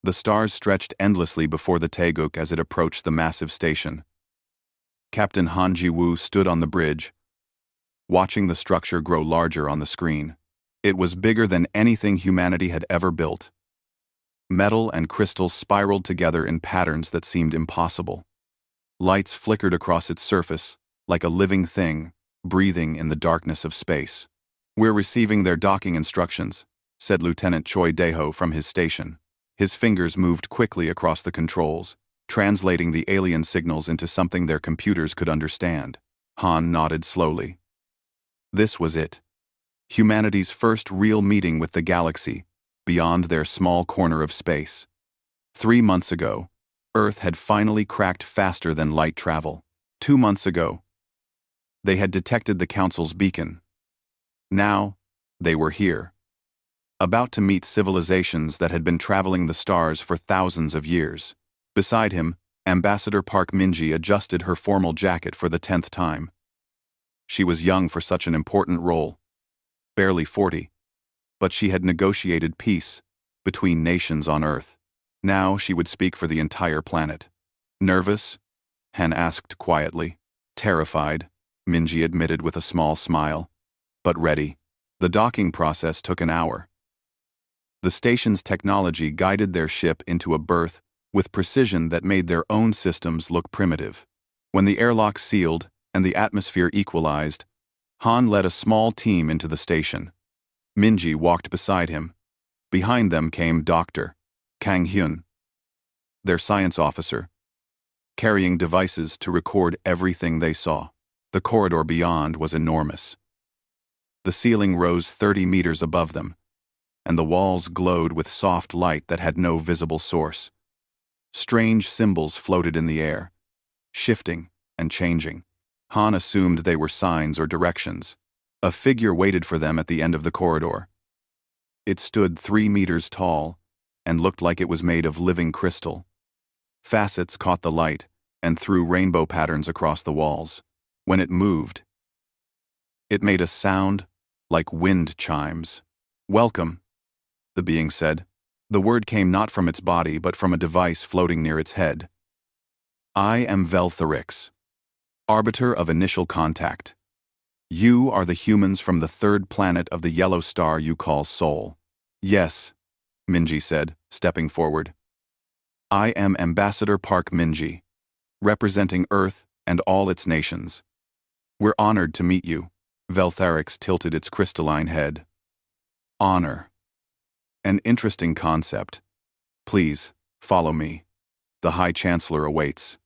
The stars stretched endlessly before the Taeguk as it approached the massive station. Captain Han Ji-woo stood on the bridge, watching the structure grow larger on the screen. It was bigger than anything humanity had ever built. Metal and crystal spiraled together in patterns that seemed impossible. Lights flickered across its surface, like a living thing, breathing in the darkness of space. "We're receiving their docking instructions," said Lieutenant Choi Dae-ho from his station. His fingers moved quickly across the controls, translating the alien signals into something their computers could understand. Han nodded slowly. This was it. Humanity's first real meeting with the galaxy, beyond their small corner of space. 3 months ago, Earth had finally cracked faster than light travel. 2 months ago, they had detected the Council's beacon. Now, they were here, about to meet civilizations that had been traveling the stars for thousands of years. Beside him, Ambassador Park Min-ji adjusted her formal jacket for the 10th time. She was young for such an important role, barely 40, but she had negotiated peace between nations on Earth. Now she would speak for the entire planet. "Nervous?" Han asked quietly. "Terrified," Min-ji admitted with a small smile. "But ready." The docking process took an hour. The station's technology guided their ship into a berth with precision that made their own systems look primitive. When the airlock sealed and the atmosphere equalized, Han led a small team into the station. Min-ji walked beside him. Behind them came Dr. Kang Hyun, their science officer, carrying devices to record everything they saw. The corridor beyond was enormous. The ceiling rose 30 meters above them, and the walls glowed with soft light that had no visible source. Strange symbols floated in the air, shifting and changing. Han assumed they were signs or directions. A figure waited for them at the end of the corridor. It stood 3 meters tall and looked like it was made of living crystal. Facets caught the light and threw rainbow patterns across the walls. When it moved, it made a sound like wind chimes. "Welcome," the being said. The word came not from its body but from a device floating near its head. "I am Veltharix, Arbiter of Initial Contact. You are the humans from the 3rd planet of the yellow star you call Sol." "Yes," Min-ji said, stepping forward. "I am Ambassador Park Min-ji, representing Earth and all its nations. We're honored to meet you." Veltharix tilted its crystalline head. "Honor. An interesting concept. Please, follow me. The High Chancellor awaits."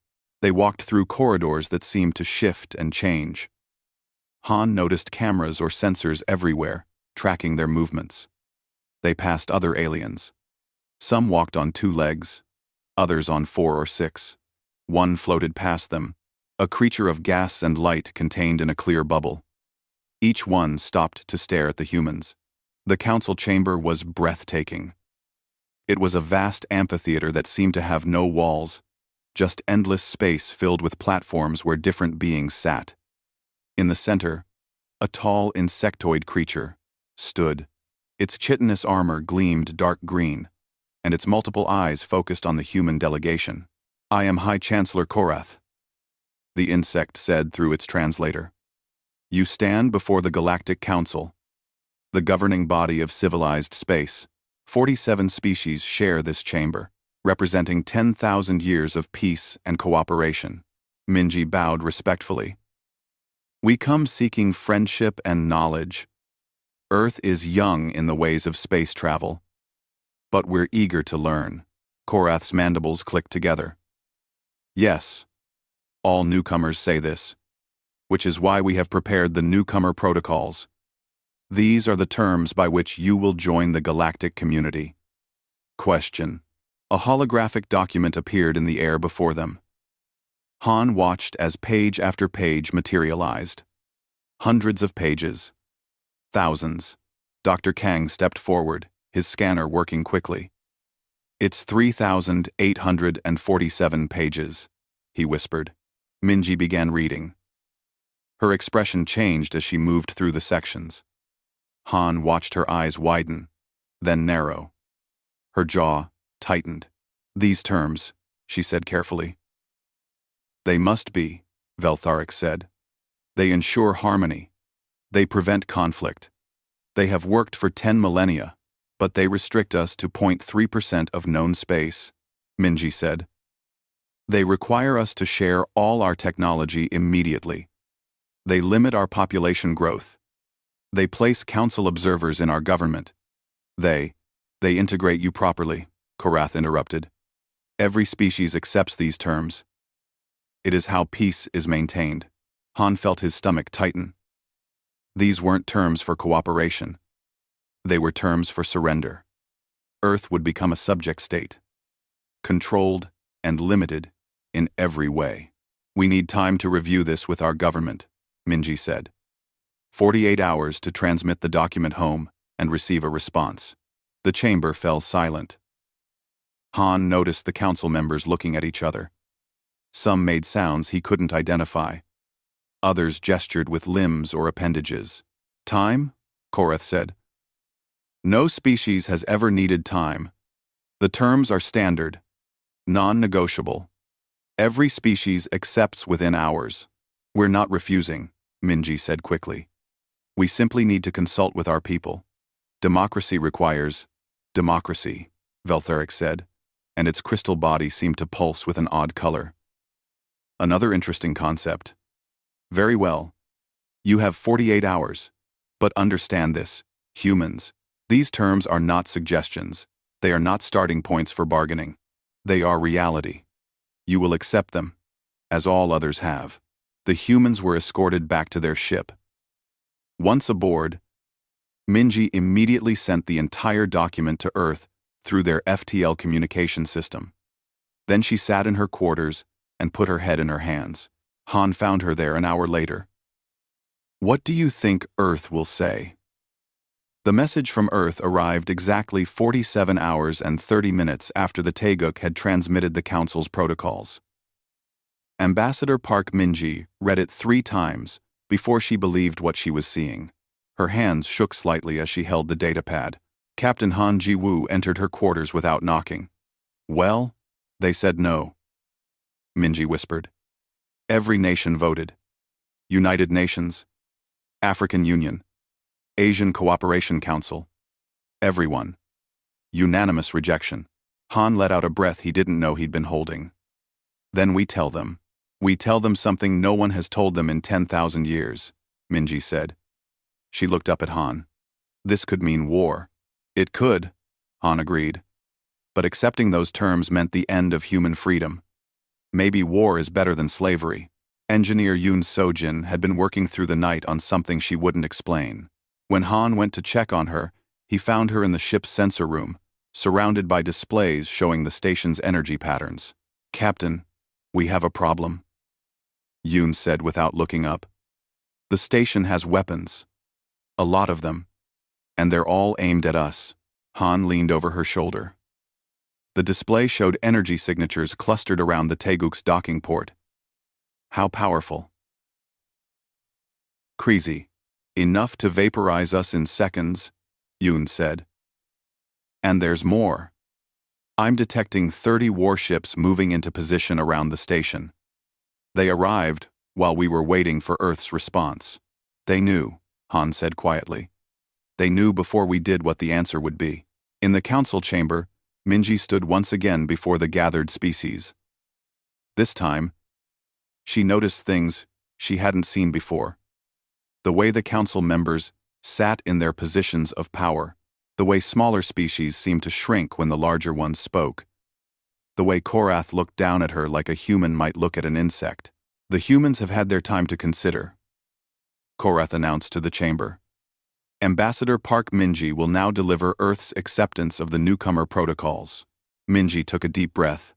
They walked through corridors that seemed to shift and change. Han noticed cameras or sensors everywhere, tracking their movements. They passed other aliens. Some walked on 2 legs, others on 4 or 6. One floated past them, a creature of gas and light contained in a clear bubble. Each one stopped to stare at the humans. The council chamber was breathtaking. It was a vast amphitheater that seemed to have no walls, just endless space filled with platforms where different beings sat. In the center, a tall insectoid creature stood. Its chitinous armor gleamed dark green, and its multiple eyes focused on the human delegation. "I am High Chancellor Korath," the insect said through its translator. "You stand before the Galactic Council, the governing body of civilized space. 47 species share this chamber, representing 10,000 years of peace and cooperation." Min-ji bowed respectfully. "We come seeking friendship and knowledge. Earth is young in the ways of space travel, but we're eager to learn." Korath's mandibles clicked together. "Yes, all newcomers say this, which is why we have prepared the newcomer protocols. These are the terms by which you will join the galactic community." Question. A holographic document appeared in the air before them. Han watched as page after page materialized. Hundreds of pages. Thousands. Dr. Kang stepped forward, his scanner working quickly. "It's 3,847 pages, he whispered. Min-ji began reading. Her expression changed as she moved through the sections. Han watched her eyes widen, then narrow. Her jaw, tightened. "These terms," she said carefully. "They must be," Veltharic said. "They ensure harmony. They prevent conflict. They have worked for 10 millennia, but they restrict us to 0.3% of known space," Minji said. "They require us to share all our technology immediately. They limit our population growth. They place council observers in our government. They integrate you properly," Korath interrupted. "Every species accepts these terms. It is how peace is maintained." Han felt his stomach tighten. These weren't terms for cooperation. They were terms for surrender. Earth would become a subject state, controlled and limited in every way. "We need time to review this with our government," Minji said. 48 hours to transmit the document home and receive a response. The chamber fell silent. Han noticed the council members looking at each other. Some made sounds he couldn't identify. Others gestured with limbs or appendages. "Time?" Korath said. "No species has ever needed time. The terms are standard, non-negotiable. Every species accepts within hours." "We're not refusing," Minji said quickly. "We simply need to consult with our people. Democracy requires democracy," Veltharic said, and its crystal body seemed to pulse with an odd color. "Another interesting concept. Very well. You have 48 hours. But understand this, humans. These terms are not suggestions. They are not starting points for bargaining. They are reality. You will accept them, as all others have." The humans were escorted back to their ship. Once aboard, Minji immediately sent the entire document to Earth through their FTL communication system. Then she sat in her quarters and put her head in her hands. Han found her there an hour later. "What do you think Earth will say?" The message from Earth arrived exactly 47 hours and 30 minutes after the Taeguk had transmitted the Council's protocols. Ambassador Park Minji read it 3 times before she believed what she was seeing. Her hands shook slightly as she held the datapad. Captain Han Ji-woo entered her quarters without knocking. "Well, they said no," Minji whispered. "Every nation voted. United Nations, African Union, Asian Cooperation Council. Everyone. Unanimous rejection." Han let out a breath he didn't know he'd been holding. "Then we tell them. We tell them something no one has told them in 10,000 years, Minji said. She looked up at Han. "This could mean war." "It could," Han agreed. "But accepting those terms meant the end of human freedom. Maybe war is better than slavery." Engineer Yoon Sojin had been working through the night on something she wouldn't explain. When Han went to check on her, he found her in the ship's sensor room, surrounded by displays showing the station's energy patterns. "Captain, we have a problem," Yoon said without looking up. "The station has weapons. A lot of them. And they're all aimed at us." Han leaned over her shoulder. The display showed energy signatures clustered around the Taeguk's docking port. "How powerful?" "Crazy. Enough to vaporize us in seconds," Yoon said. "And there's more. I'm detecting 30 warships moving into position around the station. They arrived while we were waiting for Earth's response." "They knew," Han said quietly. "They knew before we did what the answer would be." In the council chamber, Minji stood once again before the gathered species. This time, she noticed things she hadn't seen before. The way the council members sat in their positions of power, the way smaller species seemed to shrink when the larger ones spoke, the way Korath looked down at her like a human might look at an insect. "The humans have had their time to consider," Korath announced to the chamber. "Ambassador Park Minji will now deliver Earth's acceptance of the newcomer protocols." Minji took a deep breath.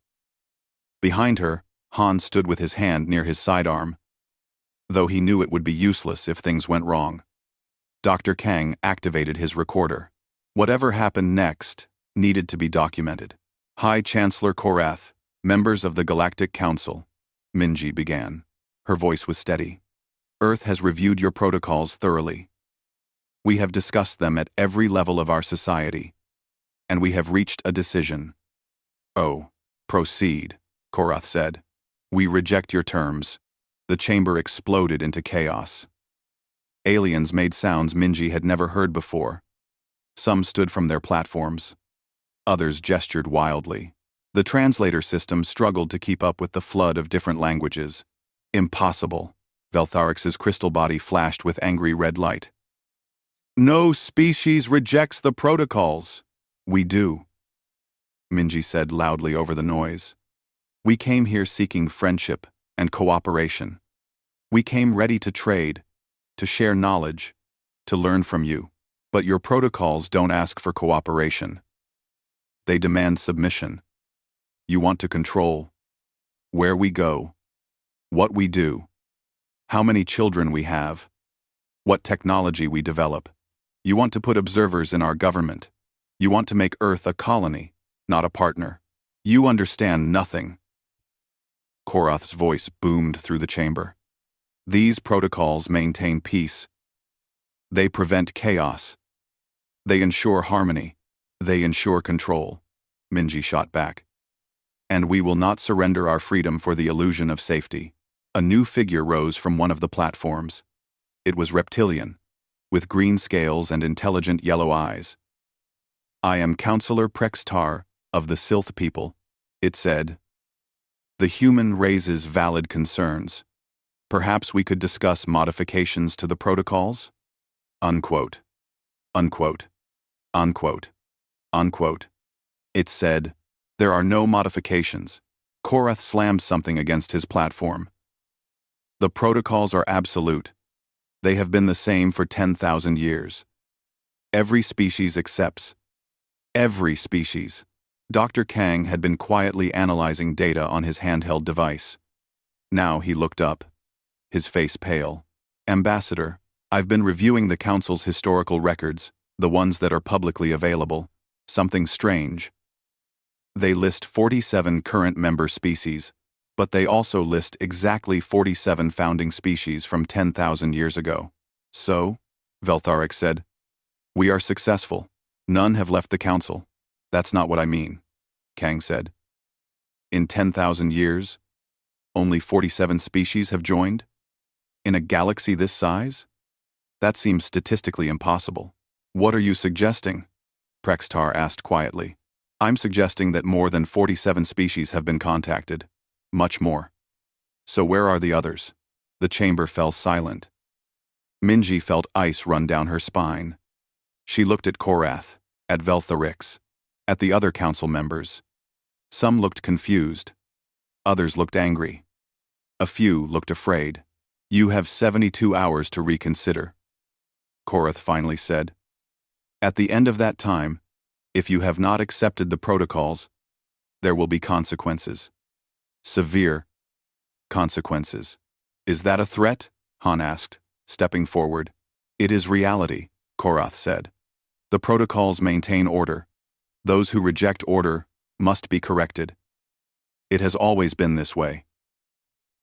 Behind her, Han stood with his hand near his sidearm, though he knew it would be useless if things went wrong. Dr. Kang activated his recorder. Whatever happened next needed to be documented. "High Chancellor Korath, members of the Galactic Council," Minji began. Her voice was steady. "Earth has reviewed your protocols thoroughly. We have discussed them at every level of our society, and we have reached a decision. Oh, proceed, Korath said. We reject your terms. The chamber exploded into chaos. Aliens made sounds Minji had never heard before. Some stood from their platforms. Others gestured wildly. The translator system struggled to keep up with the flood of different languages. Impossible. Veltharix's crystal body flashed with angry red light. No species rejects the protocols. We do, Minji said loudly over the noise. We came here seeking friendship and cooperation. We came ready to trade, to share knowledge, to learn from you. But your protocols don't ask for cooperation. They demand submission. You want to control where we go, what we do, how many children we have, what technology we develop. You want to put observers in our government. You want to make Earth a colony, not a partner. You understand nothing. Korath's voice boomed through the chamber. These protocols maintain peace. They prevent chaos. They ensure harmony. They ensure control, Minji shot back. And we will not surrender our freedom for the illusion of safety. A new figure rose from one of the platforms. It was reptilian, with green scales and intelligent yellow eyes. I am Counselor Prextar of the Sylth people, it said. The human raises valid concerns. Perhaps we could discuss modifications to the protocols? Unquote. Unquote. Unquote. Unquote. It said, there are no modifications. Korath slammed something against his platform. The protocols are absolute. They have been the same for 10,000 years. Every species accepts. Every species. Dr. Kang had been quietly analyzing data on his handheld device. Now he looked up, his face pale. Ambassador, I've been reviewing the Council's historical records, the ones that are publicly available. Something strange. They list 47 current member species, but they also list exactly 47 founding species from 10,000 years ago. So, Veltharix said, we are successful. None have left the Council. That's not what I mean, Kang said. In 10,000 years, only 47 species have joined? In a galaxy this size? That seems statistically impossible. What are you suggesting? Prextar asked quietly. I'm suggesting that more than 47 species have been contacted. Much more. So where are the others? The chamber fell silent. Minji felt ice run down her spine. She looked at Korath, at Veltharix, at the other council members. Some looked confused. Others looked angry. A few looked afraid. You have 72 hours to reconsider, Korath finally said. At the end of that time, if you have not accepted the protocols, there will be consequences. Severe consequences. Is that a threat? Han asked, stepping forward. It is reality, Korath said. The protocols maintain order. Those who reject order must be corrected. It has always been this way.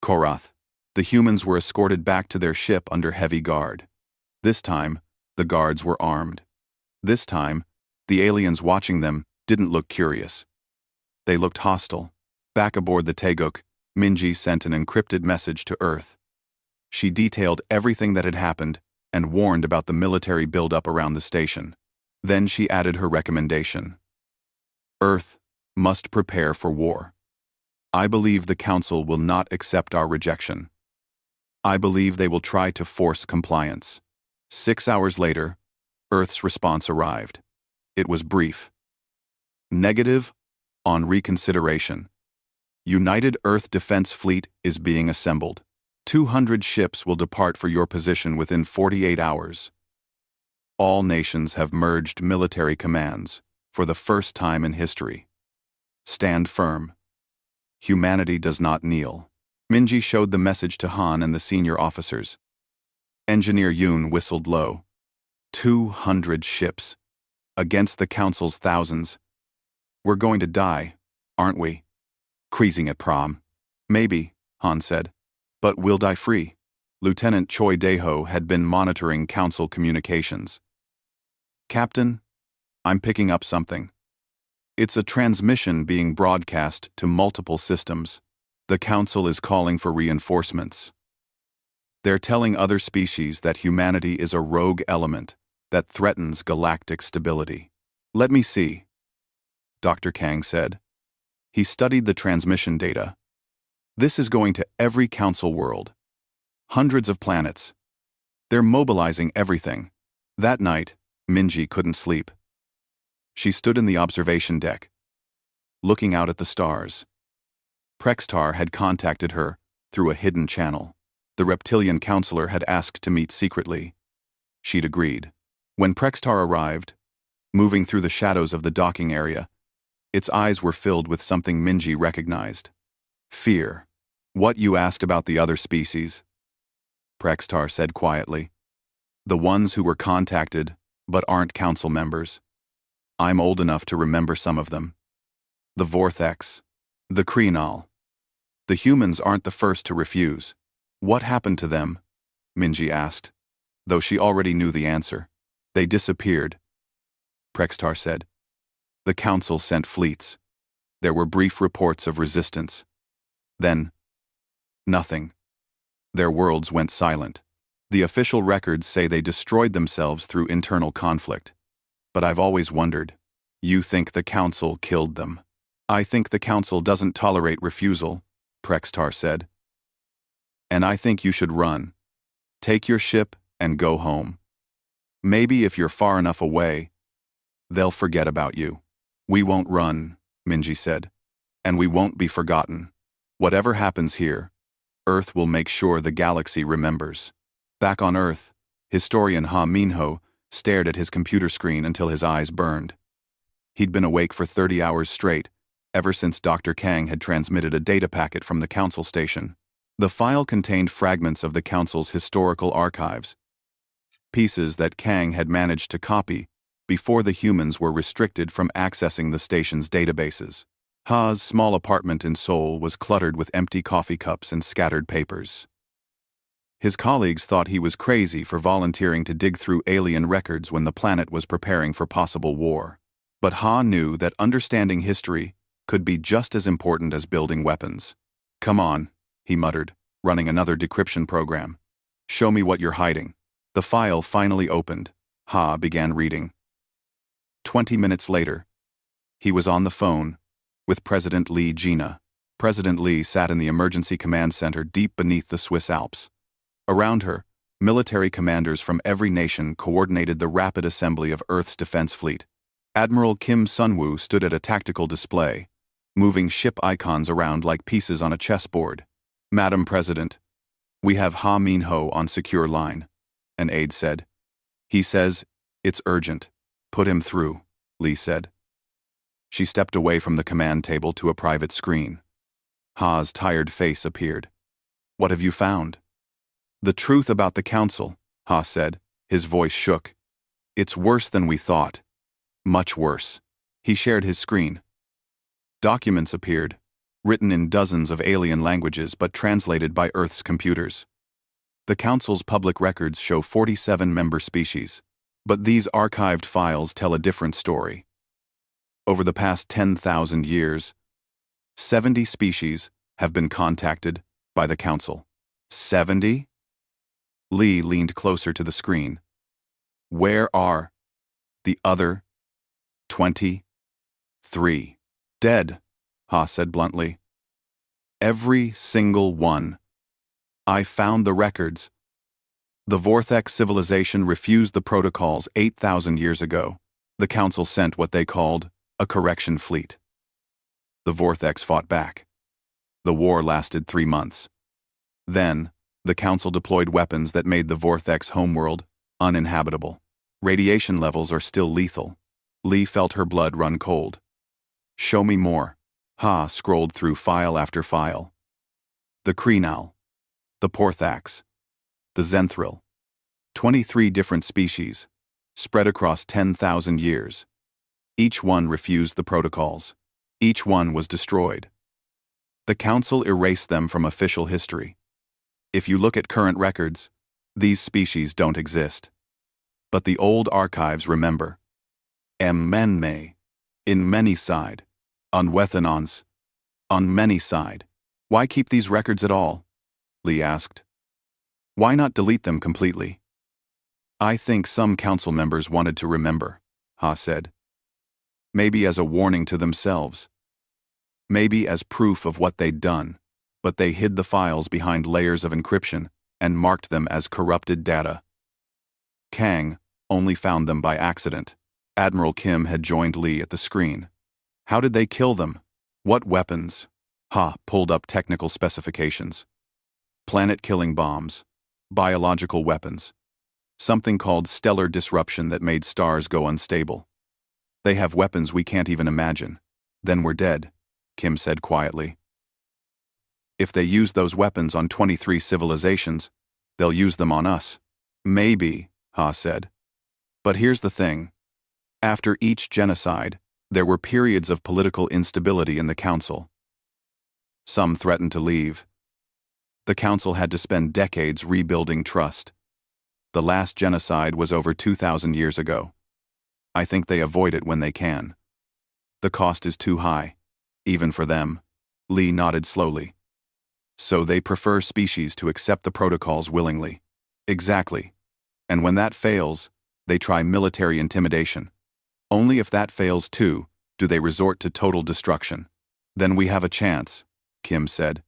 Korath, the humans were escorted back to their ship under heavy guard. This time, the guards were armed. This time, the aliens watching them didn't look curious. They looked hostile. Back aboard the Taeguk, Minji sent an encrypted message to Earth. She detailed everything that had happened and warned about the military buildup around the station. Then she added her recommendation. Earth must prepare for war. I believe the Council will not accept our rejection. I believe they will try to force compliance. 6 hours later, Earth's response arrived. It was brief. Negative on reconsideration. United Earth Defense Fleet is being assembled. 200 ships will depart for your position within 48 hours. All nations have merged military commands for the first time in history. Stand firm. Humanity does not kneel. Minji showed the message to Han and the senior officers. Engineer Yoon whistled low. 200 ships. Against the Council's thousands. We're going to die, aren't we? Creasing at prom. Maybe, Han said. But we'll die free. Lieutenant Choi Daeho had been monitoring Council communications. Captain, I'm picking up something. It's a transmission being broadcast to multiple systems. The Council is calling for reinforcements. They're telling other species that humanity is a rogue element that threatens galactic stability. Let me see, Dr. Kang said. He studied the transmission data. This is going to every Council world. Hundreds of planets. They're mobilizing everything. That night, Minji couldn't sleep. She stood in the observation deck, looking out at the stars. Prextar had contacted her through a hidden channel. The reptilian counselor had asked to meet secretly. She'd agreed. When Prextar arrived, moving through the shadows of the docking area, its eyes were filled with something Minji recognized. Fear. What you asked about the other species? Prextar said quietly. The ones who were contacted, but aren't council members. I'm old enough to remember some of them. The Vortex. The Krenal. The humans aren't the first to refuse. What happened to them? Minji asked, though she already knew the answer. They disappeared, Prextar said. The council sent fleets. There were brief reports of resistance. Then, nothing. Their worlds went silent. The official records say they destroyed themselves through internal conflict. But I've always wondered. You think the council killed them? I think the council doesn't tolerate refusal, Prextar said. And I think you should run. Take your ship and go home. Maybe if you're far enough away, they'll forget about you. We won't run, Minji said. And we won't be forgotten. Whatever happens here, Earth will make sure the galaxy remembers. Back on Earth, historian Ha Minho stared at his computer screen until his eyes burned. He'd been awake for 30 hours straight, ever since Dr. Kang had transmitted a data packet from the council station. The file contained fragments of the council's historical archives, pieces that Kang had managed to copy before the humans were restricted from accessing the station's databases. Ha's small apartment in Seoul was cluttered with empty coffee cups and scattered papers. His colleagues thought he was crazy for volunteering to dig through alien records when the planet was preparing for possible war. But Ha knew that understanding history could be just as important as building weapons. Come on, he muttered, running another decryption program. Show me what you're hiding. The file finally opened. Ha began reading. 20 minutes later, he was on the phone with President Lee Gina. President Lee sat in the emergency command center deep beneath the Swiss Alps. Around her, military commanders from every nation coordinated the rapid assembly of Earth's defense fleet. Admiral Kim Sunwoo stood at a tactical display, moving ship icons around like pieces on a chessboard. Madam President, we have Ha Minho on secure line, an aide said. He says, it's urgent. Put him through, Lee said. She stepped away from the command table to a private screen. Ha's tired face appeared. What have you found? The truth about the council, Ha said. His voice shook. It's worse than we thought. Much worse. He shared his screen. Documents appeared, written in dozens of alien languages but translated by Earth's computers. The Council's public records show 47 member species, but these archived files tell a different story. Over the past 10,000 years, 70 species have been contacted by the Council. 70? Lee leaned closer to the screen. Where are the other 23? Dead, Ha said bluntly. Every single one. I found the records. The Vortex civilization refused the protocols 8,000 years ago. The Council sent what they called a correction fleet. The Vortex fought back. The war lasted 3 months. Then, the Council deployed weapons that made the Vortex homeworld uninhabitable. Radiation levels are still lethal. Lee felt her blood run cold. Show me more. Ha scrolled through file after file. The Krenal, the Porthax, the Zenthril. 23 different species, spread across 10,000 years. Each one refused the protocols. Each one was destroyed. The Council erased them from official history. If you look at current records, these species don't exist. But the old archives remember. Mmenme. In many side. On wethanons. On many side. Why keep these records at all? Lee asked. Why not delete them completely? I think some council members wanted to remember, Ha said. Maybe as a warning to themselves. Maybe as proof of what they'd done, but they hid the files behind layers of encryption and marked them as corrupted data. Kang only found them by accident. Admiral Kim had joined Lee at the screen. How did they kill them? What weapons? Ha pulled up technical specifications. Planet-killing bombs. Biological weapons. Something called stellar disruption that made stars go unstable. They have weapons we can't even imagine. Then we're dead, Kim said quietly. If they use those weapons on 23 civilizations, they'll use them on us. Maybe, Ha said. But here's the thing. After each genocide, there were periods of political instability in the council. Some threatened to leave. The council had to spend decades rebuilding trust. The last genocide was over 2,000 years ago. I think they avoid it when they can. The cost is too high, even for them. Lee nodded slowly. So they prefer species to accept the protocols willingly. Exactly. And when that fails, they try military intimidation. Only if that fails too, do they resort to total destruction. Then we have a chance, Kim said.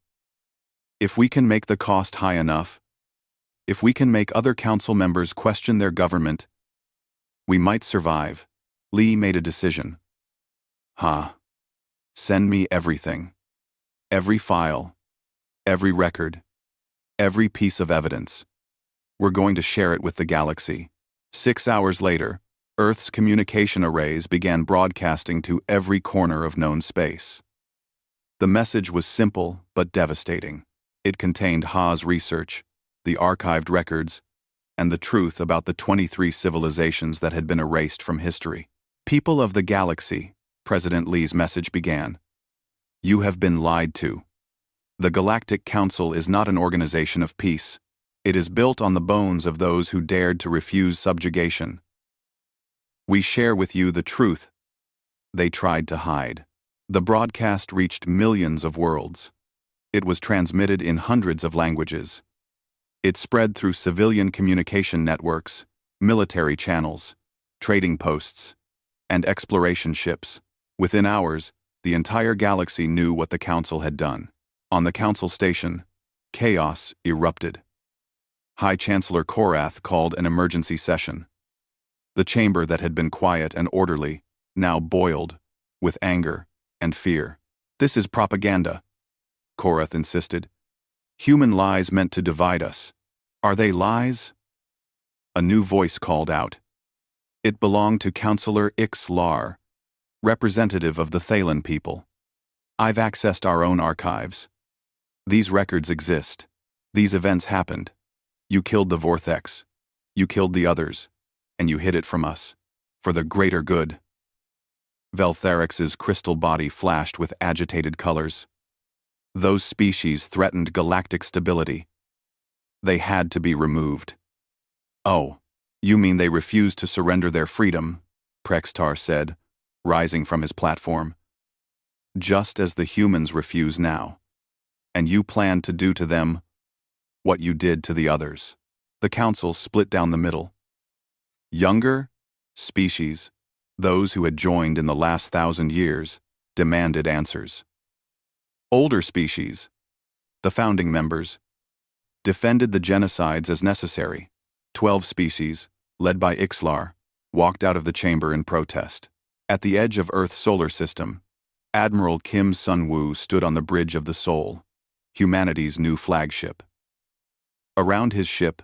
If we can make the cost high enough, if we can make other council members question their government, we might survive. Lee made a decision. Ha. Send me everything. Every file. Every record. Every piece of evidence. We're going to share it with the galaxy. 6 hours later, Earth's communication arrays began broadcasting to every corner of known space. The message was simple but devastating. It contained Ha's research, the archived records, and the truth about the 23 civilizations that had been erased from history. People of the galaxy, President Lee's message began. You have been lied to. The Galactic Council is not an organization of peace. It is built on the bones of those who dared to refuse subjugation. We share with you the truth they tried to hide. The broadcast reached millions of worlds. It was transmitted in hundreds of languages. It spread through civilian communication networks, military channels, trading posts, and exploration ships. Within hours, the entire galaxy knew what the Council had done. On the Council station, chaos erupted. High Chancellor Korath called an emergency session. The chamber that had been quiet and orderly now boiled with anger and fear. This is propaganda, Korath insisted. Human lies meant to divide us. Are they lies? A new voice called out. It belonged to Councillor Ixlar, representative of the Thalen people. I've accessed our own archives. These records exist. These events happened. You killed the Vortex. You killed the others. And you hid it from us. For the greater good. Veltharix's crystal body flashed with agitated colors. Those species threatened galactic stability. They had to be removed. Oh, you mean they refused to surrender their freedom, Prextar said, rising from his platform. Just as the humans refuse now. And you plan to do to them what you did to the others. The council split down the middle. Younger species, those who had joined in the last 1,000 years, demanded answers. Older species, the founding members, defended the genocides as necessary. 12 species, led by Ixlar, walked out of the chamber in protest. At the edge of Earth's solar system, Admiral Kim Sun-woo stood on the Bridge of the Soul, humanity's new flagship. Around his ship,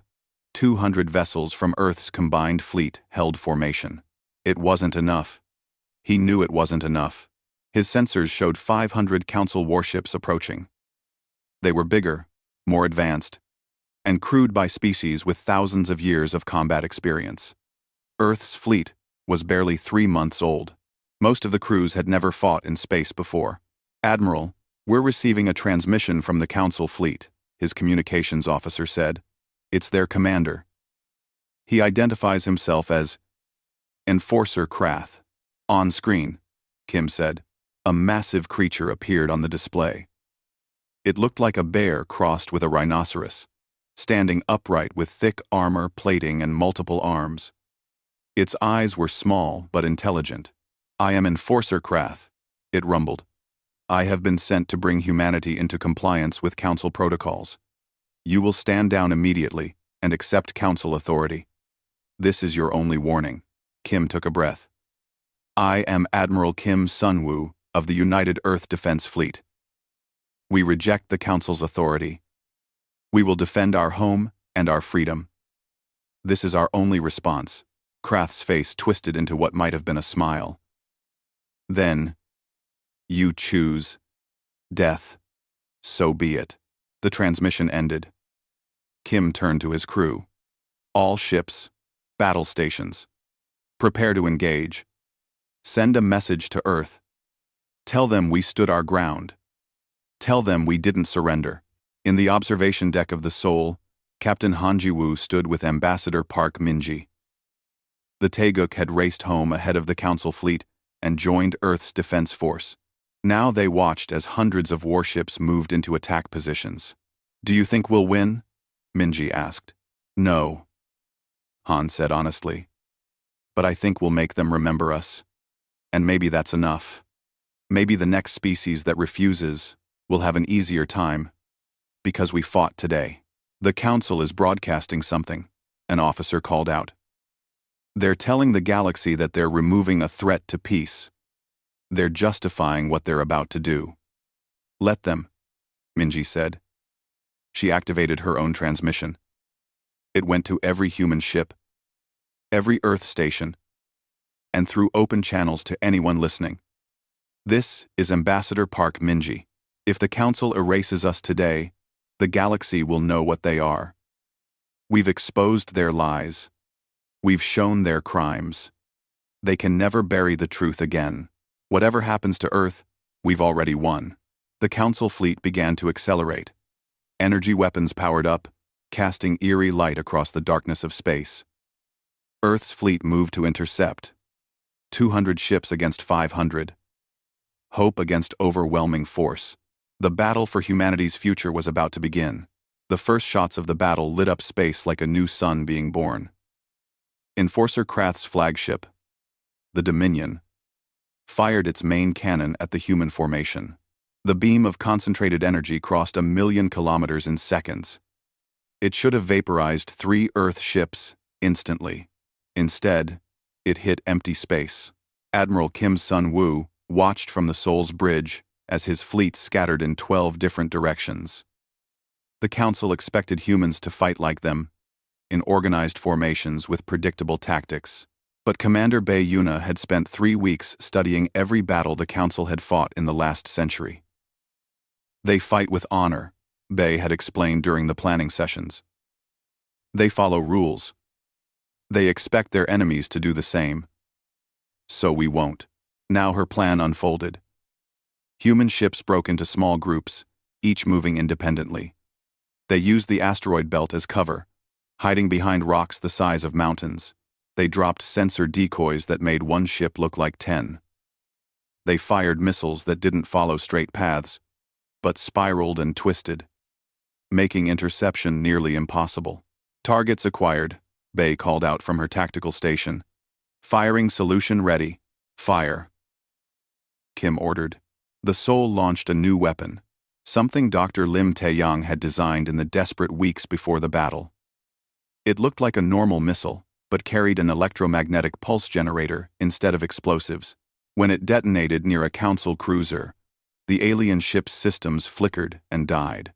200 vessels from Earth's combined fleet held formation. It wasn't enough. He knew it wasn't enough. His sensors showed 500 Council warships approaching. They were bigger, more advanced, and crewed by species with thousands of years of combat experience. Earth's fleet was barely 3 months old. Most of the crews had never fought in space before. Admiral, we're receiving a transmission from the Council fleet, his communications officer said. It's their commander. He identifies himself as Enforcer Krath. On screen, Kim said. A massive creature appeared on the display. It looked like a bear crossed with a rhinoceros, standing upright with thick armor plating and multiple arms. Its eyes were small but intelligent. "I am Enforcer Krath," it rumbled. "I have been sent to bring humanity into compliance with Council protocols. You will stand down immediately and accept Council authority. This is your only warning." Kim took a breath. "I am Admiral Kim Sunwoo of the United Earth Defense Fleet. We reject the Council's authority. We will defend our home and our freedom. This is our only response." Krath's face twisted into what might have been a smile. "Then, you choose death. So be it." The transmission ended. Kim turned to his crew. "All ships, battle stations. Prepare to engage. Send a message to Earth. Tell them we stood our ground. Tell them we didn't surrender." In the observation deck of the Seoul, Captain Han Ji-woo stood with Ambassador Park Min-ji. The Taeguk had raced home ahead of the Council fleet and joined Earth's defense force. Now they watched as hundreds of warships moved into attack positions. "Do you think we'll win?" Min-ji asked. "No," Han said honestly. "But I think we'll make them remember us. And maybe that's enough. Maybe the next species that refuses will have an easier time. Because we fought today." "The Council is broadcasting something," an officer called out. "They're telling the galaxy that they're removing a threat to peace. They're justifying what they're about to do." "Let them," Min-ji said. She activated her own transmission. It went to every human ship, every Earth station, and through open channels to anyone listening. "This is Ambassador Park Min-ji. If the Council erases us today, the galaxy will know what they are. We've exposed their lies. We've shown their crimes. They can never bury the truth again. Whatever happens to Earth, we've already won." The Council fleet began to accelerate. Energy weapons powered up, casting eerie light across the darkness of space. Earth's fleet moved to intercept. 200 ships against 500. Hope against overwhelming force. The battle for humanity's future was about to begin. The first shots of the battle lit up space like a new sun being born. Enforcer Krath's flagship, the Dominion, fired its main cannon at the human formation. The beam of concentrated energy crossed 1,000,000 kilometers in seconds. It should have vaporized 3 Earth ships instantly. Instead, it hit empty space. Admiral Kim Sun-woo watched from the Seoul's bridge as his fleet scattered in 12 different directions. The Council expected humans to fight like them, in organized formations with predictable tactics. But Commander Bae Yuna had spent 3 weeks studying every battle the Council had fought in the last century. "They fight with honor," Bae had explained during the planning sessions. "They follow rules. They expect their enemies to do the same. So we won't." Now her plan unfolded. Human ships broke into small groups, each moving independently. They used the asteroid belt as cover, hiding behind rocks the size of mountains. They dropped sensor decoys that made one ship look like 10. They fired missiles that didn't follow straight paths, but spiraled and twisted, making interception nearly impossible. "Targets acquired," Bae called out from her tactical station. "Firing solution ready. Fire." Kim ordered. The Seoul launched a new weapon, something Dr. Lim Taeyang had designed in the desperate weeks before the battle. It looked like a normal missile, but carried an electromagnetic pulse generator instead of explosives. When it detonated near a Council cruiser, the alien ship's systems flickered and died.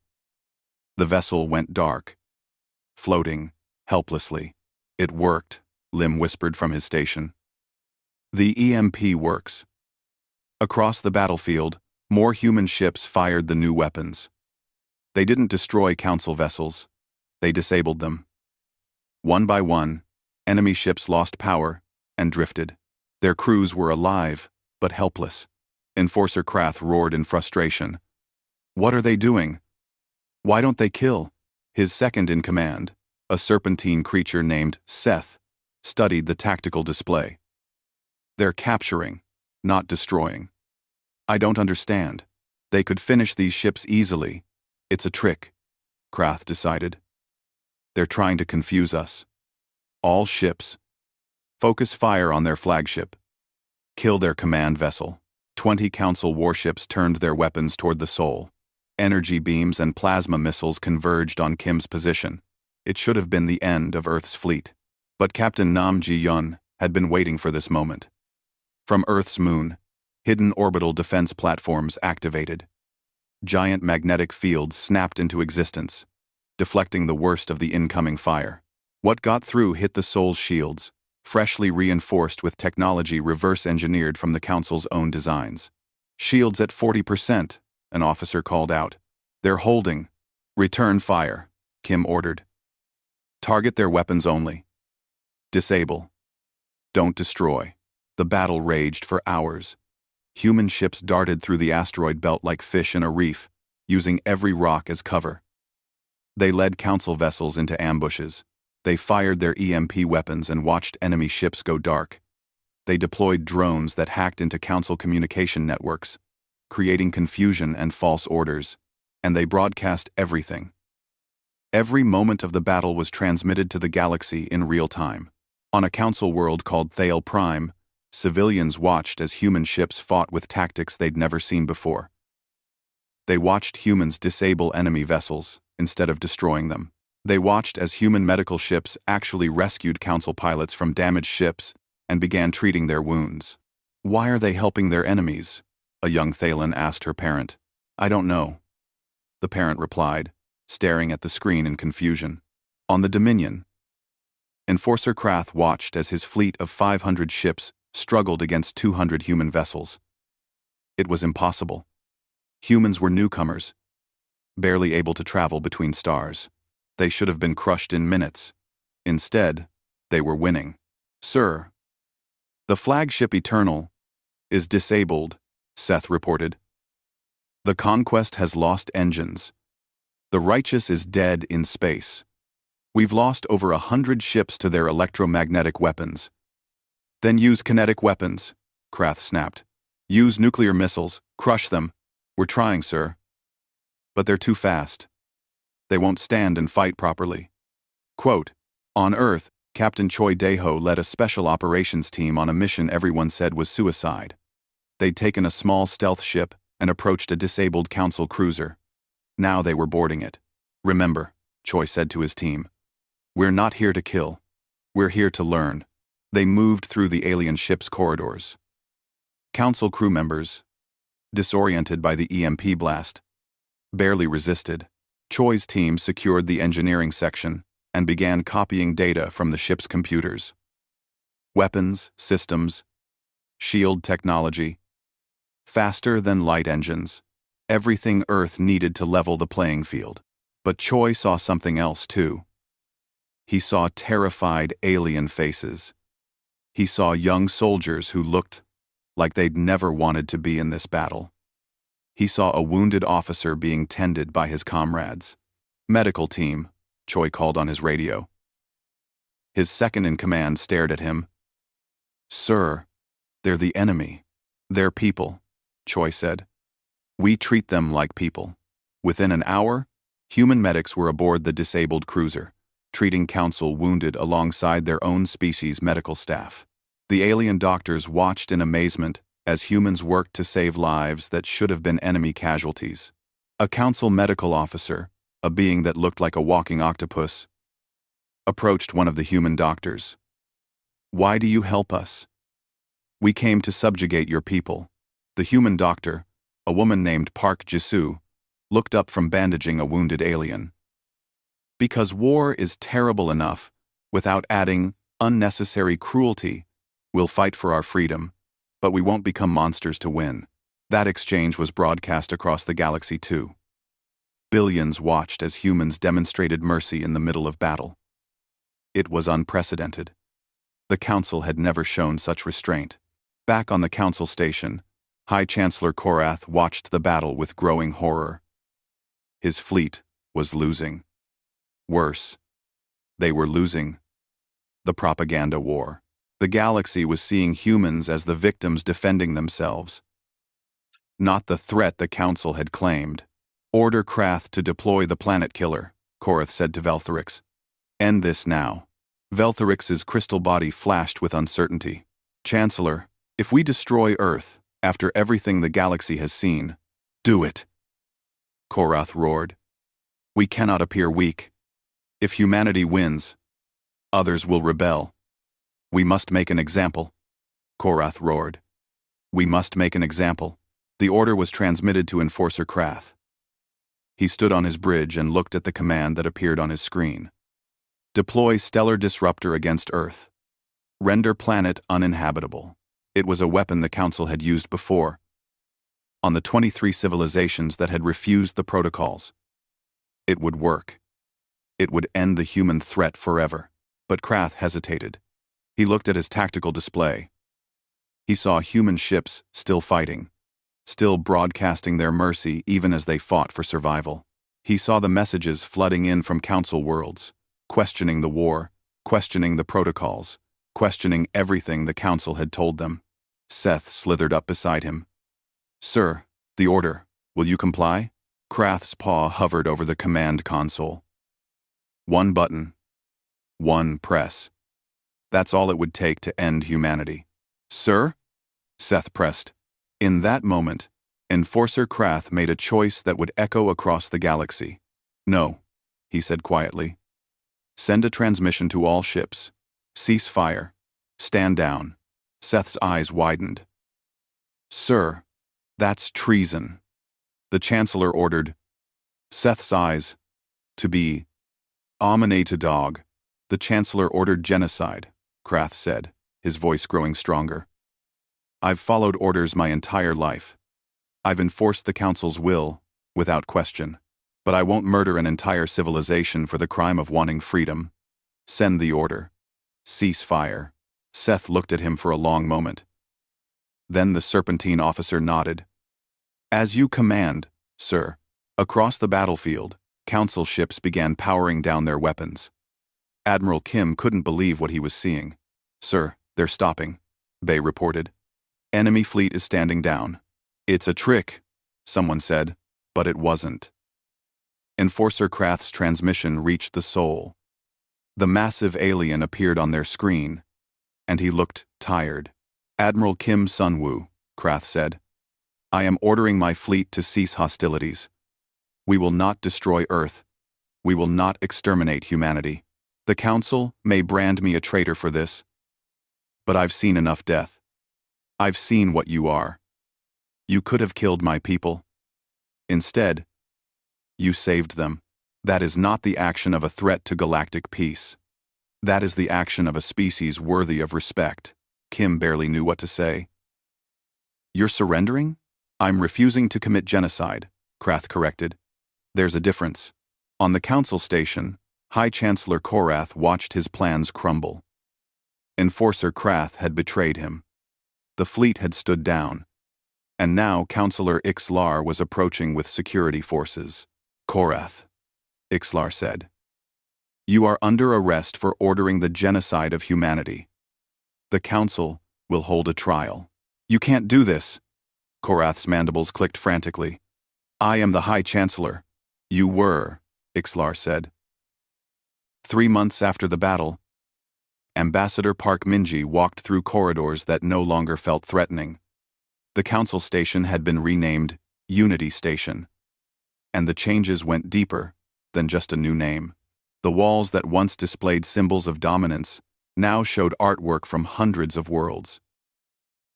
The vessel went dark, floating helplessly. "It worked," Lim whispered from his station. "The EMP works." Across the battlefield, more human ships fired the new weapons. They didn't destroy Council vessels. They disabled them. One by one, enemy ships lost power and drifted. Their crews were alive, but helpless. Enforcer Krath roared in frustration. "What are they doing? Why don't they kill?" His second-in-command, a serpentine creature named Seth, studied the tactical display. "They're capturing," not destroying. I don't understand. They could finish these ships easily. It's a trick, Krath decided. They're trying to confuse us. All ships. Focus fire on their flagship. Kill their command vessel. 20 Council warships turned their weapons toward the Sol. Energy beams and plasma missiles converged on Kim's position. It should have been the end of Earth's fleet. But Captain Nam Ji-yun had been waiting for this moment. From Earth's moon, hidden orbital defense platforms activated. Giant magnetic fields snapped into existence, deflecting the worst of the incoming fire. What got through hit the Sol's shields, freshly reinforced with technology reverse-engineered from the Council's own designs. Shields at 40%, an officer called out. They're holding. Return fire, Kim ordered. Target their weapons only. Disable. Don't destroy. The battle raged for hours. Human ships darted through the asteroid belt like fish in a reef, using every rock as cover. They led Council vessels into ambushes. They fired their EMP weapons and watched enemy ships go dark. They deployed drones that hacked into Council communication networks, creating confusion and false orders, and they broadcast everything. Every moment of the battle was transmitted to the galaxy in real time. On a Council world called Thale Prime, civilians watched as human ships fought with tactics they'd never seen before. They watched humans disable enemy vessels instead of destroying them. They watched as human medical ships actually rescued Council pilots from damaged ships and began treating their wounds. Why are they helping their enemies? A young Thalen asked her parent. I don't know. The parent replied, staring at the screen in confusion. On the Dominion, Enforcer Krath watched as his fleet of 500 ships struggled against 200 human vessels. It was impossible. Humans were newcomers, barely able to travel between stars. They should have been crushed in minutes. Instead, they were winning. Sir, the flagship Eternal is disabled, Seth reported. The Conquest has lost engines. The Righteous is dead in space. We've lost over 100 ships to their electromagnetic weapons. Then use kinetic weapons, Krath snapped. Use nuclear missiles, crush them. We're trying, sir. But they're too fast. They won't stand and fight properly. Quote, on Earth, Captain Choi Daeho led a special operations team on a mission everyone said was suicide. They'd taken a small stealth ship and approached a disabled Council cruiser. Now they were boarding it. Remember, Choi said to his team, we're not here to kill. We're here to learn. They moved through the alien ship's corridors. Council crew members, disoriented by the EMP blast, barely resisted. Choi's team secured the engineering section and began copying data from the ship's computers. Weapons, systems, shield technology, faster than light engines, everything Earth needed to level the playing field. But Choi saw something else too. He saw terrified alien faces. He saw young soldiers who looked like they'd never wanted to be in this battle. He saw a wounded officer being tended by his comrades. Medical team, Choi called on his radio. His second-in-command stared at him. Sir, they're the enemy. They're people, Choi said. We treat them like people. Within an hour, human medics were aboard the disabled cruiser, treating Council wounded alongside their own species' medical staff. The alien doctors watched in amazement as humans worked to save lives that should have been enemy casualties. A Council medical officer, a being that looked like a walking octopus, approached one of the human doctors. Why do you help us? We came to subjugate your people. The human doctor, a woman named Park Jisoo, looked up from bandaging a wounded alien. Because war is terrible enough, without adding unnecessary cruelty, we'll fight for our freedom, but we won't become monsters to win. That exchange was broadcast across the galaxy too. Billions watched as humans demonstrated mercy in the middle of battle. It was unprecedented. The Council had never shown such restraint. Back on the Council station, High Chancellor Korath watched the battle with growing horror. His fleet was losing. Worse, they were losing the propaganda war. The galaxy was seeing humans as the victims defending themselves, not the threat the Council had claimed. Order Krath to deploy the planet killer, Korath said to Veltherix. End this now. Veltherix's crystal body flashed with uncertainty. Chancellor, if we destroy Earth, after everything the galaxy has seen, do it. Korath roared. We cannot appear weak. If humanity wins, others will rebel. We must make an example. Korath roared. We must make an example. The order was transmitted to Enforcer Krath. He stood on his bridge and looked at the command that appeared on his screen. Deploy Stellar Disruptor against Earth. Render planet uninhabitable. It was a weapon the Council had used before, on the 23 civilizations that had refused the protocols. It would work. It would end the human threat forever. But Krath hesitated. He looked at his tactical display. He saw human ships still fighting, still broadcasting their mercy even as they fought for survival. He saw the messages flooding in from Council worlds, questioning the war, questioning the protocols, questioning everything the Council had told them. Seth slithered up beside him. Sir, the order. Will you comply? Krath's paw hovered over the command console. One button. One press. That's all it would take to end humanity. Sir? Seth pressed. In that moment, Enforcer Krath made a choice that would echo across the galaxy. No, he said quietly. Send a transmission to all ships. Cease fire. Stand down. Seth's eyes widened. Sir, that's treason. The Chancellor ordered. Seth's eyes. To be. Amine to dog. The Chancellor ordered genocide, Krath said, his voice growing stronger. I've followed orders my entire life. I've enforced the Council's will, without question. But I won't murder an entire civilization for the crime of wanting freedom. Send the order. Cease fire. Seth looked at him for a long moment. Then the Serpentine officer nodded. As you command, sir. Across the battlefield, Council ships began powering down their weapons. Admiral Kim couldn't believe what he was seeing. Sir, they're stopping, Bay reported. Enemy fleet is standing down. It's a trick, someone said, but it wasn't. Enforcer Krath's transmission reached the Soul. The massive alien appeared on their screen, and he looked tired. Admiral Kim Sunwoo, Krath said. I am ordering my fleet to cease hostilities. We will not destroy Earth. We will not exterminate humanity. The Council may brand me a traitor for this, but I've seen enough death. I've seen what you are. You could have killed my people. Instead, you saved them. That is not the action of a threat to galactic peace. That is the action of a species worthy of respect. Kim barely knew what to say. You're surrendering? I'm refusing to commit genocide, Krath corrected. There's a difference. On the Council station, High Chancellor Korath watched his plans crumble. Enforcer Krath had betrayed him. The fleet had stood down. And now Councillor Ixlar was approaching with security forces. Korath, Ixlar said. You are under arrest for ordering the genocide of humanity. The Council will hold a trial. You can't do this. Korath's mandibles clicked frantically. I am the High Chancellor. You were, Ixlar said. 3 months after the battle, Ambassador Park Minji walked through corridors that no longer felt threatening. The Council station had been renamed Unity Station, and the changes went deeper than just a new name. The walls that once displayed symbols of dominance now showed artwork from hundreds of worlds.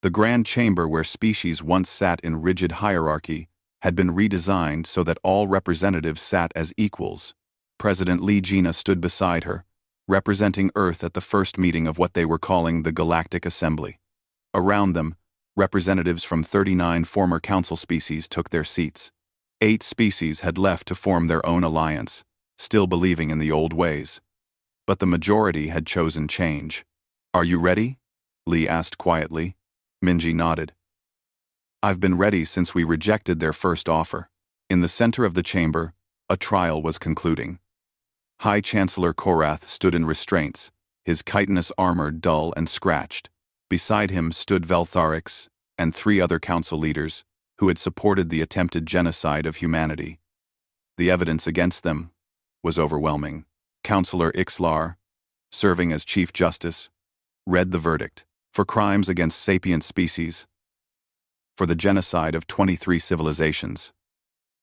The grand chamber where species once sat in rigid hierarchy had been redesigned so that all representatives sat as equals. President Lee Gina stood beside her, representing Earth at the first meeting of what they were calling the Galactic Assembly. Around them, representatives from 39 former Council species took their seats. 8 species had left to form their own alliance, still believing in the old ways. But the majority had chosen change. Are you ready? Lee asked quietly. Minji nodded. I've been ready since we rejected their first offer. In the center of the chamber, a trial was concluding. High Chancellor Korath stood in restraints, his chitinous armor dull and scratched. Beside him stood Veltharix and 3 other council leaders who had supported the attempted genocide of humanity. The evidence against them was overwhelming. Councillor Ixlar, serving as Chief Justice, read the verdict for crimes against sapient species, for the genocide of 23 civilizations,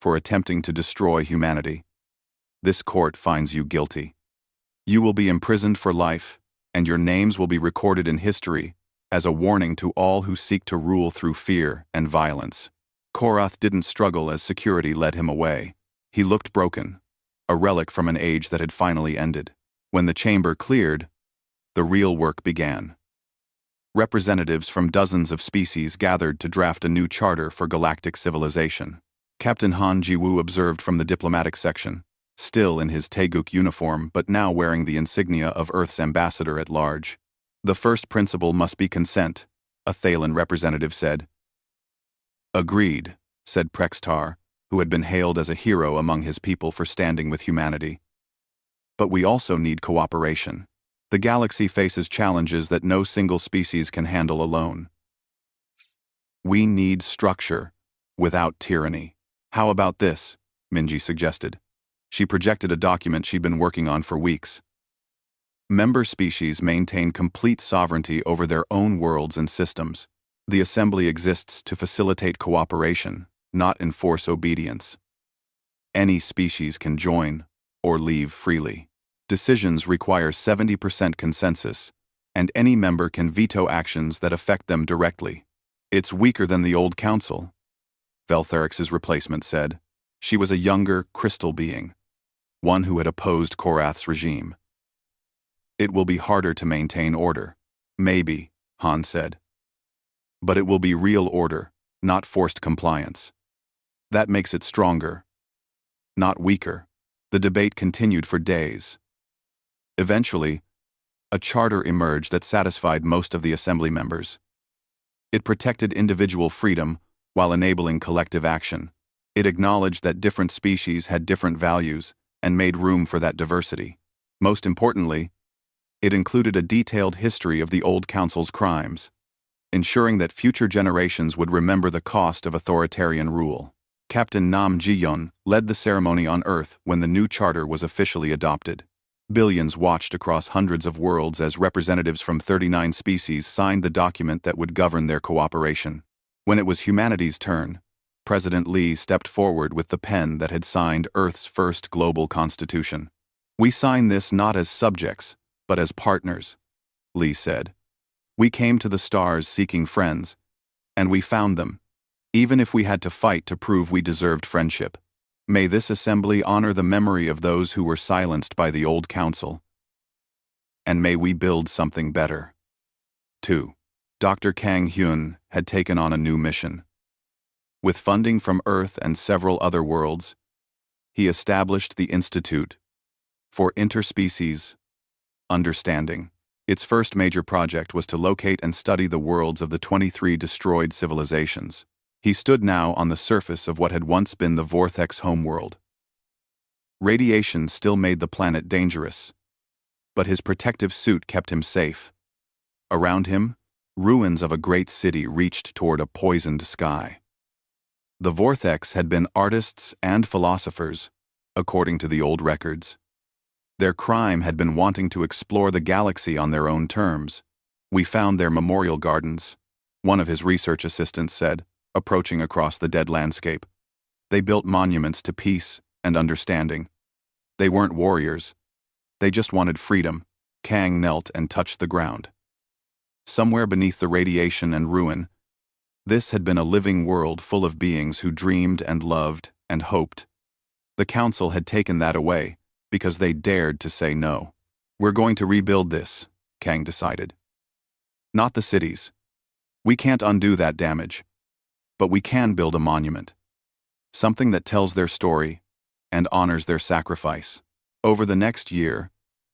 for attempting to destroy humanity. This court finds you guilty. You will be imprisoned for life, and your names will be recorded in history as a warning to all who seek to rule through fear and violence. Korath didn't struggle as security led him away. He looked broken, a relic from an age that had finally ended. When the chamber cleared, the real work began. Representatives from dozens of species gathered to draft a new charter for galactic civilization. Captain Han Jiwoo observed from the diplomatic section, still in his Taeguk uniform but now wearing the insignia of Earth's ambassador at large. The first principle must be consent, a Thalen representative said. Agreed, said Prextar, who had been hailed as a hero among his people for standing with humanity. But we also need cooperation. The galaxy faces challenges that no single species can handle alone. We need structure, without tyranny. How about this? Minji suggested. She projected a document she'd been working on for weeks. Member species maintain complete sovereignty over their own worlds and systems. The assembly exists to facilitate cooperation, not enforce obedience. Any species can join or leave freely. Decisions require 70% consensus, and any member can veto actions that affect them directly. It's weaker than the old council, Veltharix's replacement said. She was a younger, crystal being, one who had opposed Korath's regime. It will be harder to maintain order. Maybe, Han said. But it will be real order, not forced compliance. That makes it stronger, not weaker. The debate continued for days. Eventually, a charter emerged that satisfied most of the assembly members. It protected individual freedom while enabling collective action. It acknowledged that different species had different values and made room for that diversity. Most importantly, it included a detailed history of the old council's crimes, ensuring that future generations would remember the cost of authoritarian rule. Captain Nam Ji-yeon led the ceremony on Earth when the new charter was officially adopted. Billions watched across hundreds of worlds as representatives from 39 species signed the document that would govern their cooperation. When it was humanity's turn, President Lee stepped forward with the pen that had signed Earth's first global constitution. We sign this not as subjects, but as partners, Lee said. We came to the stars seeking friends, and we found them, even if we had to fight to prove we deserved friendship. May this assembly honor the memory of those who were silenced by the old council. And may we build something better. 2. Dr. Kang Hyun had taken on a new mission. With funding from Earth and several other worlds, he established the Institute for Interspecies Understanding. Its first major project was to locate and study the worlds of the 23 destroyed civilizations. He stood now on the surface of what had once been the Vortex homeworld. Radiation still made the planet dangerous, but his protective suit kept him safe. Around him, ruins of a great city reached toward a poisoned sky. The Vortex had been artists and philosophers, according to the old records. Their crime had been wanting to explore the galaxy on their own terms. We found their memorial gardens, one of his research assistants said, approaching across the dead landscape. They built monuments to peace and understanding. They weren't warriors. They just wanted freedom. Kang knelt and touched the ground. Somewhere beneath the radiation and ruin, this had been a living world full of beings who dreamed and loved and hoped. The council had taken that away because they dared to say no. We're going to rebuild this, Kang decided. Not the cities. We can't undo that damage. But we can build a monument. Something that tells their story and honors their sacrifice. Over the next year,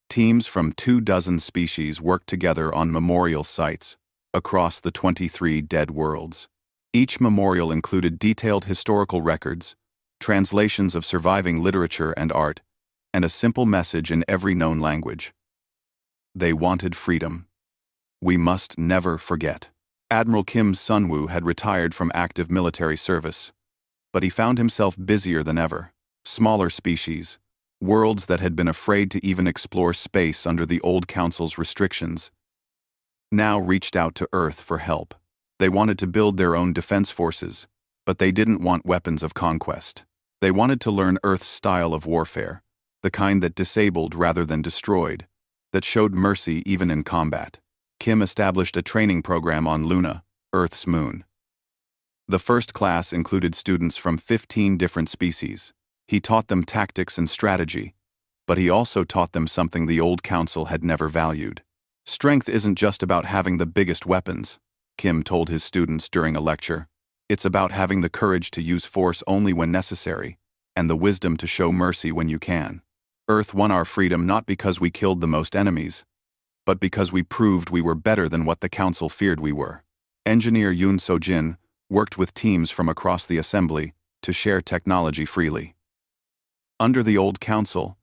teams from 24 species worked together on memorial sites across the 23 dead worlds. Each memorial included detailed historical records, translations of surviving literature and art, and a simple message in every known language. They wanted freedom. We must never forget. Admiral Kim Sunwoo had retired from active military service, but he found himself busier than ever. Smaller species, worlds that had been afraid to even explore space under the old Council's restrictions, now reached out to Earth for help. They wanted to build their own defense forces, but they didn't want weapons of conquest. They wanted to learn Earth's style of warfare, the kind that disabled rather than destroyed, that showed mercy even in combat. Kim established a training program on Luna, Earth's moon. The first class included students from 15 different species. He taught them tactics and strategy, but he also taught them something the old Council had never valued. Strength isn't just about having the biggest weapons, Kim told his students during a lecture. It's about having the courage to use force only when necessary, and the wisdom to show mercy when you can. Earth won our freedom not because we killed the most enemies, but because we proved we were better than what the Council feared we were. Engineer Yoon So-jin worked with teams from across the assembly to share technology freely. Under the old Council,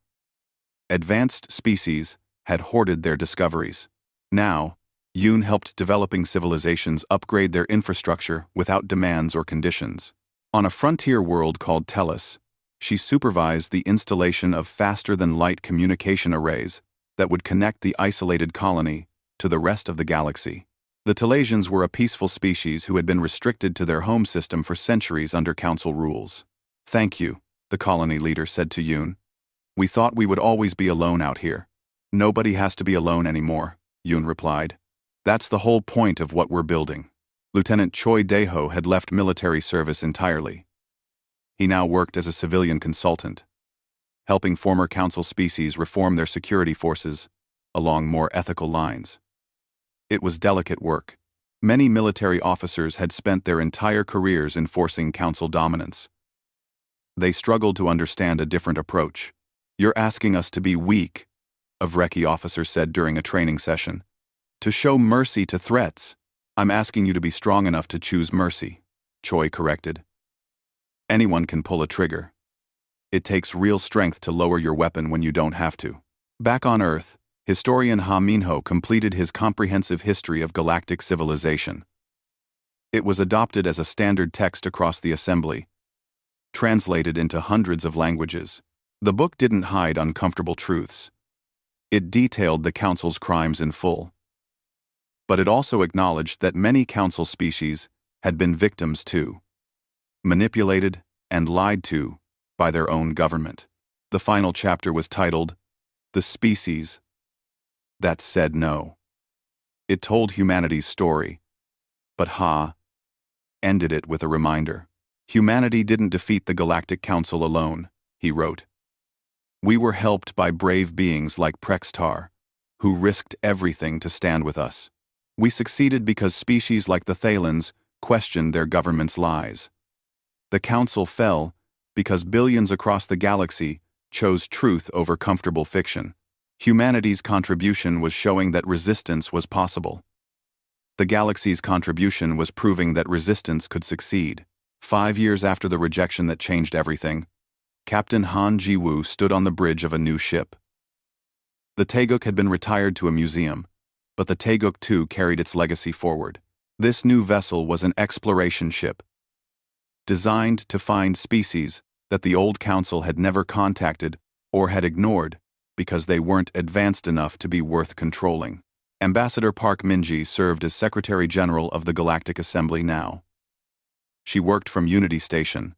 advanced species had hoarded their discoveries. Now, Yoon helped developing civilizations upgrade their infrastructure without demands or conditions. On a frontier world called Tellus, she supervised the installation of faster-than-light communication arrays that would connect the isolated colony to the rest of the galaxy. The Telasians were a peaceful species who had been restricted to their home system for centuries under Council rules. "Thank you," the colony leader said to Yoon. "We thought we would always be alone out here." "Nobody has to be alone anymore," Yoon replied. "That's the whole point of what we're building." Lieutenant Choi Dae-ho had left military service entirely. He now worked as a civilian consultant, helping former Council species reform their security forces along more ethical lines. It was delicate work. Many military officers had spent their entire careers enforcing Council dominance. They struggled to understand a different approach. "You're asking us to be weak," a Vreki officer said during a training session. "To show mercy to threats. I'm asking you to be strong enough to choose mercy," Choi corrected. "Anyone can pull a trigger. It takes real strength to lower your weapon when you don't have to." Back on Earth, historian Ha Minho completed his comprehensive history of galactic civilization. It was adopted as a standard text across the assembly, translated into hundreds of languages. The book didn't hide uncomfortable truths. It detailed the Council's crimes in full. But it also acknowledged that many Council species had been victims too, manipulated and lied to by their own government. The final chapter was titled, "The Species That Said No." It told humanity's story, but Ha ended it with a reminder. "Humanity didn't defeat the Galactic Council alone," he wrote. "We were helped by brave beings like Prextar, who risked everything to stand with us. We succeeded because species like the Thalans questioned their government's lies. The Council fell because billions across the galaxy chose truth over comfortable fiction. Humanity's contribution was showing that resistance was possible. The galaxy's contribution was proving that resistance could succeed." 5 years after the rejection that changed everything, Captain Han Ji-woo stood on the bridge of a new ship. The Taeguk had been retired to a museum, but the Taeguk II carried its legacy forward. This new vessel was an exploration ship, designed to find species that the old Council had never contacted or had ignored because they weren't advanced enough to be worth controlling. Ambassador Park Min-ji served as Secretary General of the Galactic Assembly now. She worked from Unity Station,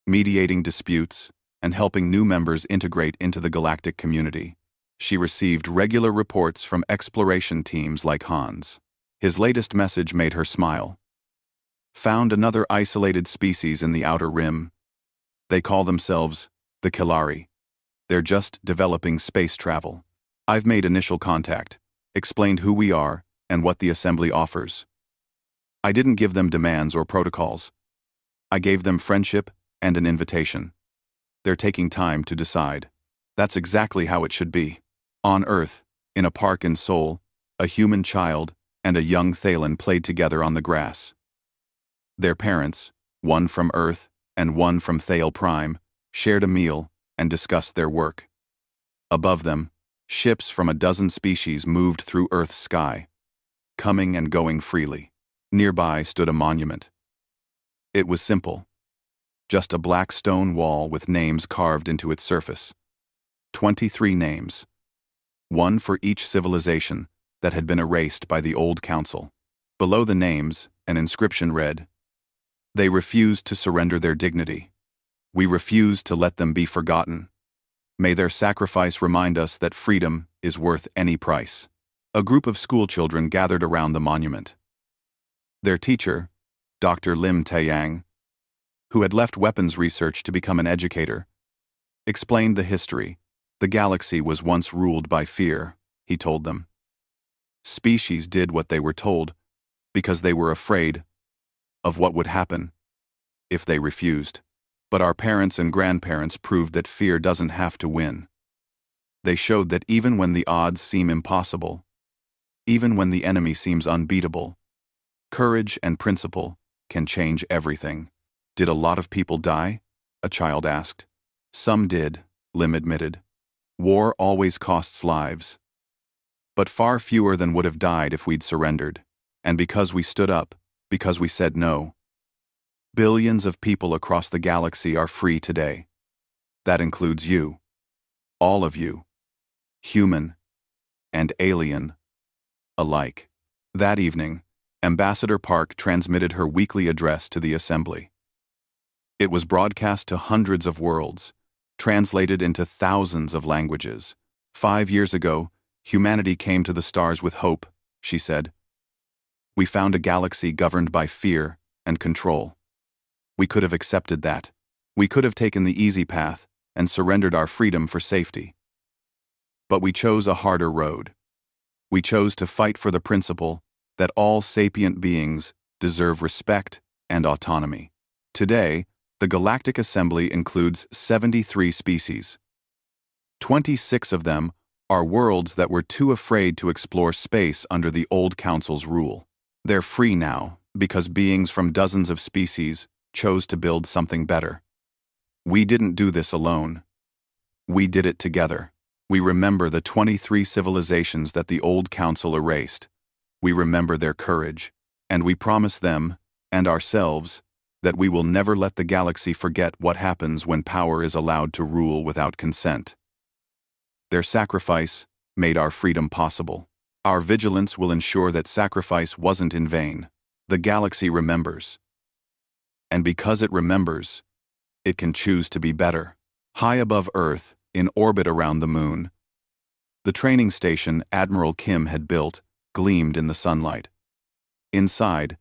mediating disputes and helping new members integrate into the galactic community. She received regular reports from exploration teams like Hans. His latest message made her smile. "Found another isolated species in the outer rim. They call themselves the Kilari. They're just developing space travel. I've made initial contact, explained who we are and what the assembly offers. I didn't give them demands or protocols. I gave them friendship and an invitation. They're taking time to decide. That's exactly how it should be." On Earth, in a park in Seoul, a human child and a young Thalan played together on the grass. Their parents, one from Earth and one from Thale Prime, shared a meal and discussed their work. Above them, Ships from a dozen species moved through Earth's sky, coming and going freely. Nearby stood a monument. It was simple. Just a black stone wall with names carved into its surface. 23 names. One for each civilization that had been erased by the old council. Below the names, an inscription read, "They refused to surrender their dignity. We refuse to let them be forgotten. May their sacrifice remind us that freedom is worth any price." A group of schoolchildren gathered around the monument. Their teacher, Dr. Lim Taeyang, who had left weapons research to become an educator, explained the history. The galaxy was once ruled by fear, he told them. Species did what they were told because they were afraid of what would happen if they refused. But our parents and grandparents proved that fear doesn't have to win. They showed that even when the odds seem impossible, even when the enemy seems unbeatable, courage and principle can change everything. Did a lot of people die? A child asked. Some did, Lim admitted. War always costs lives. But far fewer than would have died if we'd surrendered. And because we stood up, because we said no, billions of people across the galaxy are free today. That includes you. All of you. Human and alien alike. That evening, Ambassador Park transmitted her weekly address to the Assembly. It was broadcast to hundreds of worlds, translated into thousands of languages. 5 years ago, humanity came to the stars with hope, she said. We found a galaxy governed by fear and control. We could have accepted that. We could have taken the easy path and surrendered our freedom for safety. But we chose a harder road. We chose to fight for the principle that all sapient beings deserve respect and autonomy. Today, the Galactic Assembly includes 73 species. 26 of them are worlds that were too afraid to explore space under the old Council's rule. They're free now because beings from dozens of species chose to build something better. We didn't do this alone. We did it together. We remember the 23 civilizations that the old Council erased. We remember their courage, and we promise them, and ourselves, that we will never let the galaxy forget what happens when power is allowed to rule without consent. Their sacrifice made our freedom possible. Our vigilance will ensure that sacrifice wasn't in vain. The galaxy remembers. And because it remembers, it can choose to be better. High above Earth, in orbit around the moon, the training station Admiral Kim had built gleamed in the sunlight. Inside,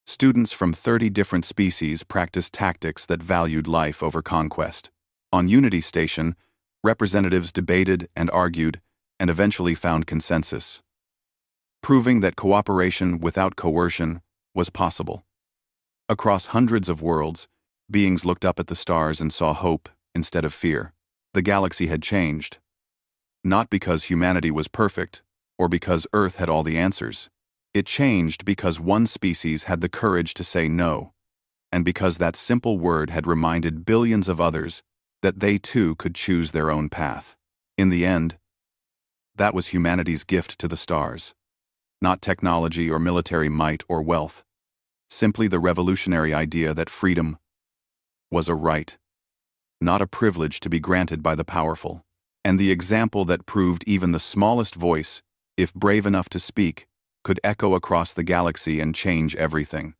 students from 30 different species practiced tactics that valued life over conquest. On Unity Station, representatives debated and argued and eventually found consensus, proving that cooperation without coercion was possible. Across hundreds of worlds, beings looked up at the stars and saw hope instead of fear. The galaxy had changed, not because humanity was perfect or because Earth had all the answers. It changed because one species had the courage to say no, and because that simple word had reminded billions of others that they too could choose their own path. In the end, that was humanity's gift to the stars. Not technology or military might or wealth, simply the revolutionary idea that freedom was a right, not a privilege to be granted by the powerful, and the example that proved even the smallest voice, if brave enough to speak, could echo across the galaxy and change everything.